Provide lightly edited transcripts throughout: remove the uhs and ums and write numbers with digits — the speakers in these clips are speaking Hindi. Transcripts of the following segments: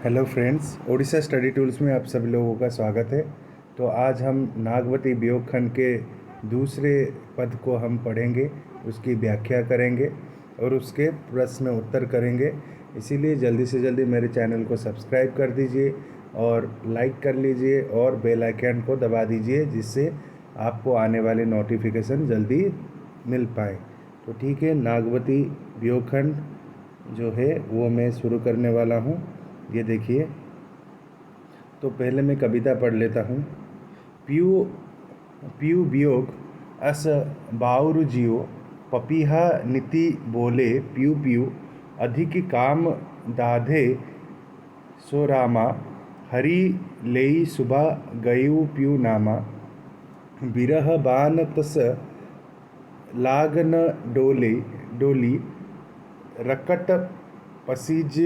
Hello friends, Odisha study tools में आप सभी लोगों का स्वागत है। तो आज हम नागवती वियोग खंड के दूसरे पद को हम पढ़ेंगे, उसकी व्याख्या करेंगे और उसके प्रश्न उत्तर करेंगे। इसीलिए जल्दी से जल्दी मेरे चैनल को सब्सक्राइब कर दीजिए और लाइक कर लीजिए और बेल आइकन को दबा दीजिए, जिससे आपको आने वाले नोटिफिकेशन जल्दी मिल पाए। तो ठीक है, नागवती वियोग खंड जो है वो मैं शुरू करने वाला हूँ। ये देखिए, तो पहले मैं कविता पढ़ लेता हूँ। पियू पियू वियोग अस बाउरु जियो, पपीहा नीति बोले पियू पियू, अधिक काम दाधे सो रामा, हरि लेई सुबह गयु पियू नामा, बिरह बान तस लागन डोली, रकट पसीज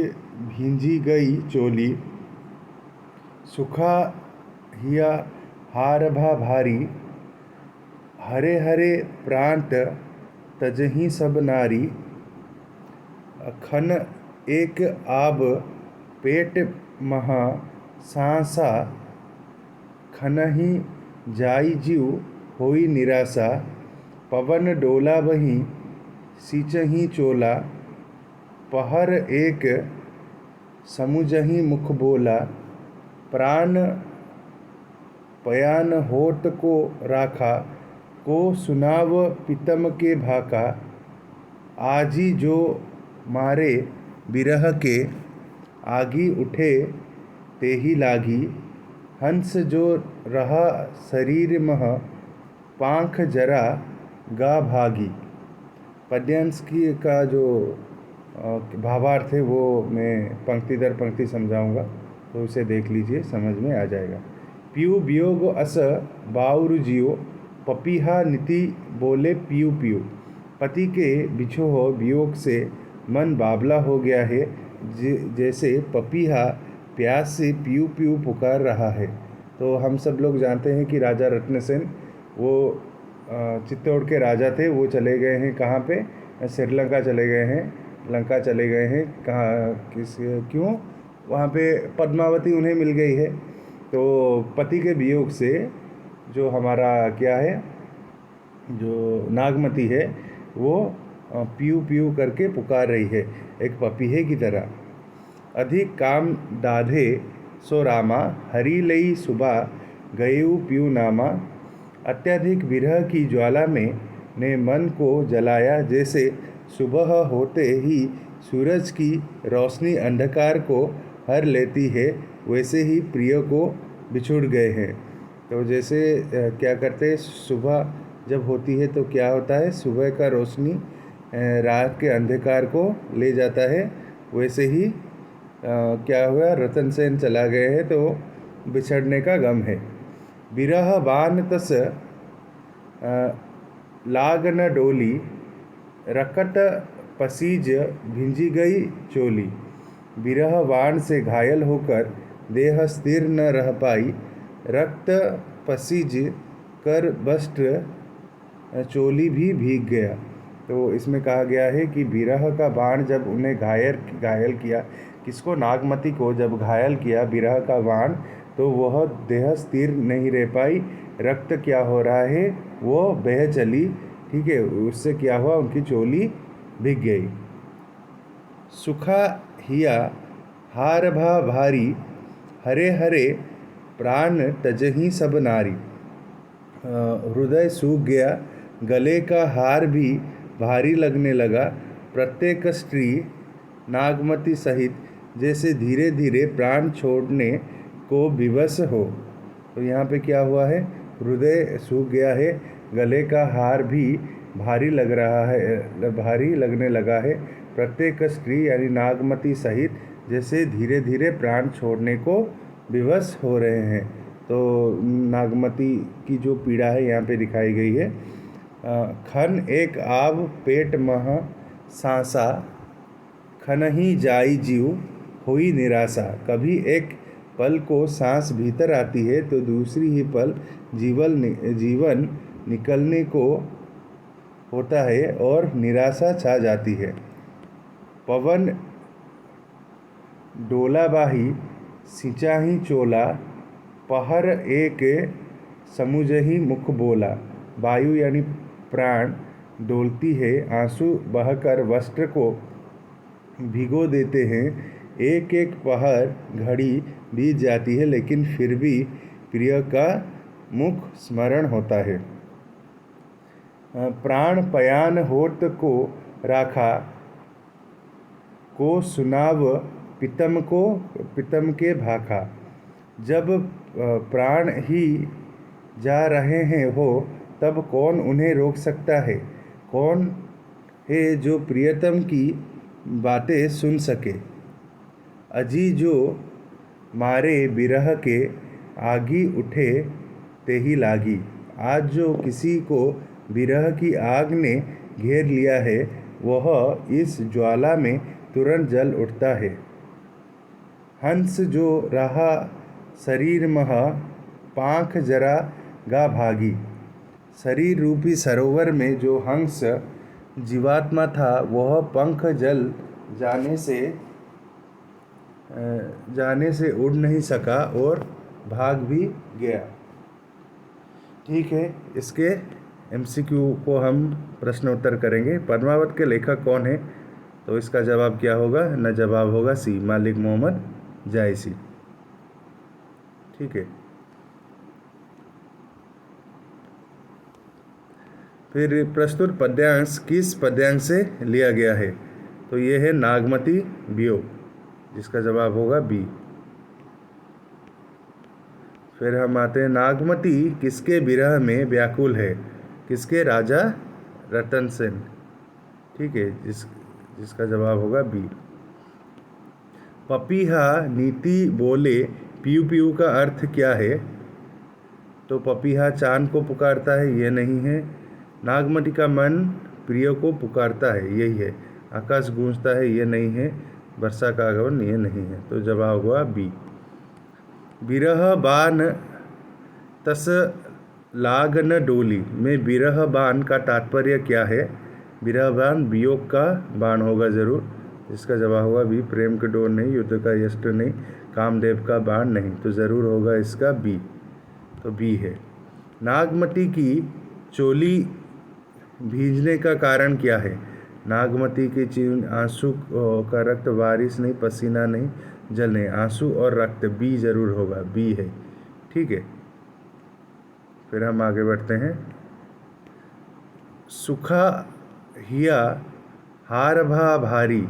भींजी गई चोली, सुखा हिया हारभा भारी, हरे हरे प्रांत तजही सब नारी, खन एक आब पेट महा सांसा, खनहि जाई जीव होई निराशा, पवन डोला बही सींचही चोला, पहर एक समुझही मुख बोला, प्राण पयान होत को राखा, को सुनाव पितम के भाका, आजी जो मारे बिरह के, आगी उठे तेही लागी, हंस जो रहा शरीर मह, पांख जरा गा भागी। पद्यांश की का जो भावार्थ है वो मैं पंक्ति दर पंक्ति समझाऊंगा, तो उसे देख लीजिए, समझ में आ जाएगा। पियू वियोग अस बाउरु जियो, पपीहा नीति बोले पियू पियू। पति के बिछोह वियोग से मन बावला हो गया है, जैसे पपीहा प्यास से पियू पियू पुकार रहा है। तो हम सब लोग जानते हैं कि राजा रत्नसेन वो चित्तौड़ के राजा थे। वो चले गए हैं कहाँ पे? श्रीलंका चले गए हैं, लंका चले गए हैं। क्यों? वहाँ पे पद्मावती उन्हें मिल गई है। तो पति के वियोग से जो हमारा क्या है, जो नागमती है, वो पीयू पीयू करके पुकार रही है, एक पपीहे की तरह। अधिक काम दाधे सो रामा, हरि लई सुबह गयु पियू नामा। अत्यधिक विरह की ज्वाला में ने मन को जलाया, जैसे सुबह होते ही सूरज की रोशनी अंधकार को हर लेती है, वैसे ही प्रिय को बिछुड़ गए हैं। तो जैसे क्या करते हैं, सुबह जब होती है तो क्या होता है, सुबह का रोशनी रात के अंधकार को ले जाता है, वैसे ही क्या हुआ, रतन सेन चला गए हैं, तो बिछड़ने का गम है। बिरह बान तस लाग न डोली, रकट पसीज भिंजी गई चोली। बिरह बाण से घायल होकर देह स्थिर न रह पाई, रक्त पसीज कर वस्त्र चोली भी भीग गया। तो इसमें कहा गया है कि बिरह का बाण जब उन्हें घायल किया, किसको? नागमती को जब घायल किया बिरह का बाण, तो वह देह स्थिर नहीं रह पाई, रक्त क्या हो रहा है, वो बह चली। ठीक है, उससे क्या हुआ, उनकी चोली भीग गई। सुखा हिया हार भा भारी, हरे हरे प्राण तजही सब नारी। हृदय सूख गया, गले का हार भी भारी लगने लगा, प्रत्येक स्त्री नागमती सहित जैसे धीरे धीरे प्राण छोड़ने को विवश हो। तो यहाँ पे क्या हुआ है, हृदय सूख गया है, गले का हार भी भारी लग रहा है, भारी लगने लगा है, प्रत्येक स्त्री यानी नागमती सहित जैसे धीरे धीरे प्राण छोड़ने को विवश हो रहे हैं। तो नागमती की जो पीड़ा है यहाँ पे दिखाई गई है। खन एक आव पेट मह सांसा, खनहि जाई जीव हुई निराशा। कभी एक पल को सांस भीतर आती है तो दूसरी ही पल जीवन निकलने को होता है और निराशा छा जाती है। पवन डोलाबाही सिंचाही चोला, पहर एक समुझही मुख बोला। वायु यानी प्राण डोलती है, आंसू बहकर वस्त्र को भिगो देते हैं। एक एक पहर घड़ी बीत जाती है, लेकिन फिर भी प्रिय का मुख स्मरण होता है। प्राण पयान होत को राखा, को सुनाव पितम के भाखा। जब प्राण ही जा रहे हैं हो, तब कौन उन्हें रोक सकता है? कौन है जो प्रियतम की बातें सुन सके? अजी जो मारे बिरह के, आगी उठे ते ही लागी। आज जो किसी को विरह की आग ने घेर लिया है, वह इस ज्वाला में तुरंत जल उठता है। हंस जो रहा शरीर मह, पांख जरा गा भागी। शरीर रूपी सरोवर में जो हंस जीवात्मा था, वह पंख जल जाने से उड़ नहीं सका और भाग भी गया। ठीक है, इसके MCQ को हम प्रश्न उत्तर करेंगे। पद्मावत के लेखक कौन है? तो इसका जवाब क्या होगा? न जवाब होगा सी, मालिक मोहम्मद जायसी। ठीक है, फिर प्रस्तुत पद्यांश किस पद्यांश से लिया गया है? तो ये है नागमती वियोग, जिसका जवाब होगा बी। फिर हम आते हैं, नागमती किसके विरह में व्याकुल है? किसके? राजा रतन सेन। ठीक है, जिसका जवाब होगा बी। पपीहा नीति बोले पीयू पीयू का अर्थ क्या है? तो पपीहा चांद को पुकारता है, ये नहीं है। नागमती का मन प्रिय को पुकारता है, यही है। आकाश गूंजता है, ये नहीं है। वर्षा का आगमन, ये नहीं है। तो जवाब हुआ बी। बिरह बान तस लाग न डोली में बिरह बान का तात्पर्य क्या है? बिरह बान वियोग का बाण होगा जरूर, इसका जवाब होगा बी। प्रेम के डोर नहीं, युद्ध का यष्ट नहीं, कामदेव का बाण नहीं, तो ज़रूर होगा इसका बी। तो बी है। नागमती की चोली भीजने का कारण क्या है? नागमती की चिन्ह आंसू का रक्त, बारिश नहीं, पसीना नहीं, जल नहीं, आंसू और रक्त, बी जरूर होगा, बी है। ठीक है, फिर हम आगे बढ़ते हैं। सुखा हिया हार भा भारी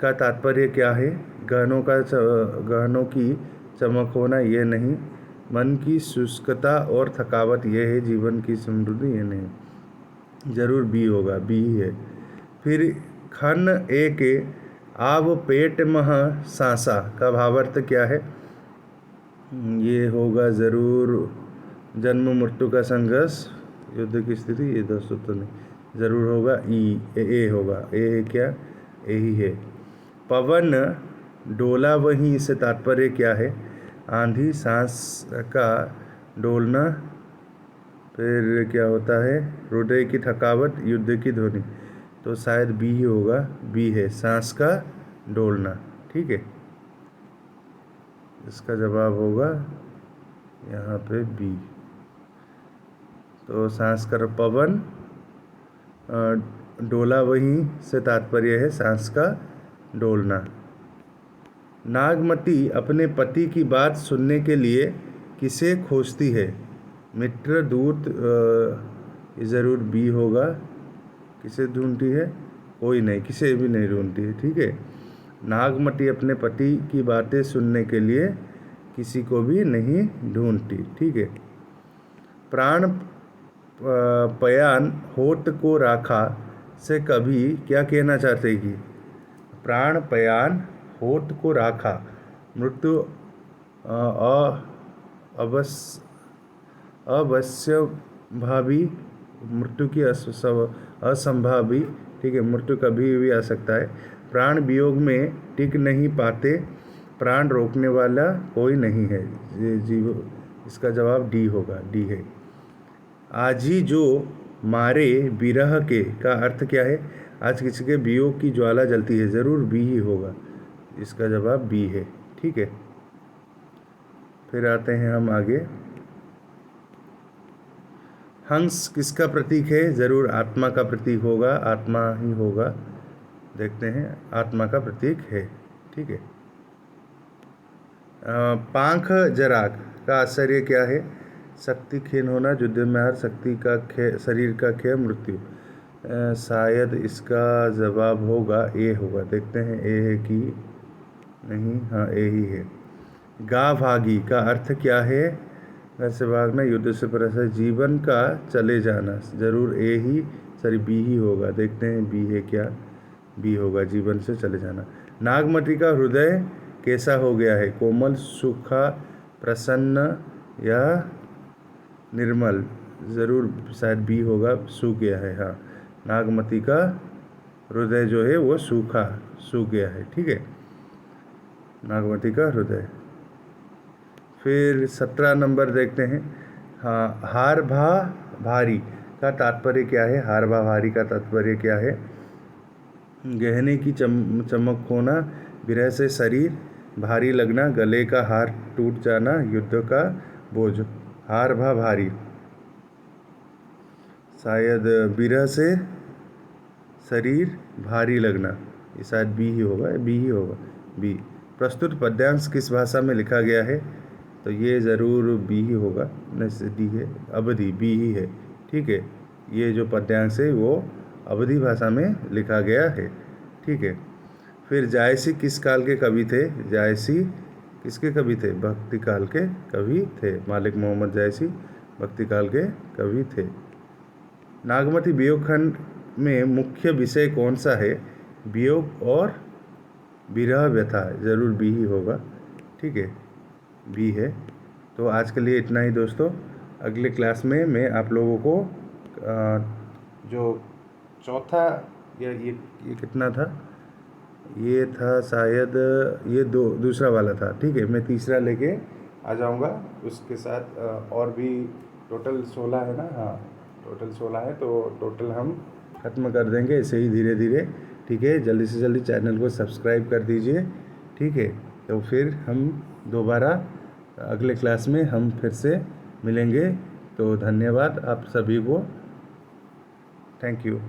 का तात्पर्य क्या है? गहनों की चमक होना, ये नहीं। मन की शुष्कता और थकावट, ये है। जीवन की समृद्धि, ये नहीं, जरूर बी होगा, बी है। फिर खन एक आव पेट मह सांसा का भावार्थ क्या है? ये होगा ज़रूर जन्म मृत्यु का संघर्ष, युद्ध की स्थिति, ये दोस्तों तो नहीं, ज़रूर होगा ए होगा। ए क्या? ए ही है। पवन डोला वहीं, इससे तात्पर्य क्या है? आंधी, सांस का डोलना, फिर क्या होता है? हृदय की थकावट, युद्ध की ध्वनि, तो शायद बी ही होगा, बी है, सांस का डोलना। ठीक है, इसका जवाब होगा यहाँ पे बी। तो सांस का पवन डोला वहीं से तात्पर्य है सांस का डोलना। नागमती अपने पति की बात सुनने के लिए किसे खोजती है? मित्र, दूत, ज़रूर बी होगा। किसे ढूंढती है? कोई नहीं, किसे भी नहीं ढूंढती है। ठीक है, नागमती अपने पति की बातें सुनने के लिए किसी को भी नहीं ढूंढती। ठीक है, प्राण पयान होत को राखा से कभी क्या कहना चाहते कि? प्राण पयान होत को राखा, मृत्यु अवश्यंभावी, मृत्यु की असंभावी। ठीक है, मृत्यु कभी भी आ सकता है। प्राण वियोग में टिक नहीं पाते, प्राण रोकने वाला कोई नहीं है। जीव, इसका जवाब डी होगा, डी है। आजी जो मारे बिरह के का अर्थ क्या है? आज किसी के वियोग की ज्वाला जलती है, ज़रूर बी ही होगा। इसका जवाब बी है। ठीक है, फिर आते हैं हम आगे। हंस किसका प्रतीक है? ज़रूर आत्मा का प्रतीक होगा, आत्मा ही होगा। देखते हैं, आत्मा का प्रतीक है। ठीक है। पांख जराग का आश्चर्य क्या है? शक्ति क्षीण होना, युद्ध में हार, शक्ति का क्षय, शरीर का क्षय, मृत्यु। शायद इसका जवाब होगा ए होगा। देखते हैं ए है कि नहीं। हाँ, ए ही है। गा भागी का अर्थ क्या है? घर से भागना, युद्ध से पराजय, जीवन का चले जाना। ज़रूर ए ही, सॉरी बी ही होगा। देखते हैं बी है क्या? बी होगा, जीवन से चले जाना। नागमती का हृदय कैसा हो गया है? कोमल, सूखा, प्रसन्न या निर्मल? ज़रूर शायद बी होगा, सूख गया है। हाँ, नागमती का हृदय जो है वो सूख गया है। ठीक है, नागमती का हृदय। फिर 17 नंबर देखते हैं। हाँ, हार भा भारी का तात्पर्य क्या है? हार भा भारी का तात्पर्य क्या है? गहने की चमक होना, विरह से शरीर भारी लगना, गले का हार टूट जाना, युद्ध का बोझ। हार भा भारी, शायद विरह से शरीर भारी लगना, ये शायद बी ही होगा, बी ही होगा, बी। प्रस्तुत पद्यांश किस भाषा में लिखा गया है? तो ये ज़रूर बी ही होगा, नहीं डी है, अवधी, बी ही है। ठीक है, ये जो पद्यांश है वो अवधी भाषा में लिखा गया है। ठीक है। फिर जायसी किस काल के कवि थे? जायसी किसके कवि थे? भक्ति काल के कवि थे। मालिक मोहम्मद जायसी भक्ति काल के कवि थे। नागमती वियोग खंड में मुख्य विषय कौन सा है? वियोग और विरह व्यथा। ज़रूर बी ही होगा। ठीक है, बी है। तो आज के लिए इतना ही दोस्तों। अगले क्लास में मैं आप लोगों को जो चौथा या ये कितना था? ये था शायद ये दूसरा वाला था। ठीक है, मैं तीसरा लेके आ जाऊंगा उसके साथ। और भी टोटल 16 है ना? हाँ, टोटल 16 है, तो टोटल हम ख़त्म कर देंगे ऐसे ही धीरे धीरे। ठीक है, जल्दी से जल्दी चैनल को सब्सक्राइब कर दीजिए। ठीक है, तो फिर हम दोबारा अगले क्लास में हम फिर से मिलेंगे। तो धन्यवाद आप सभी को। Thank you.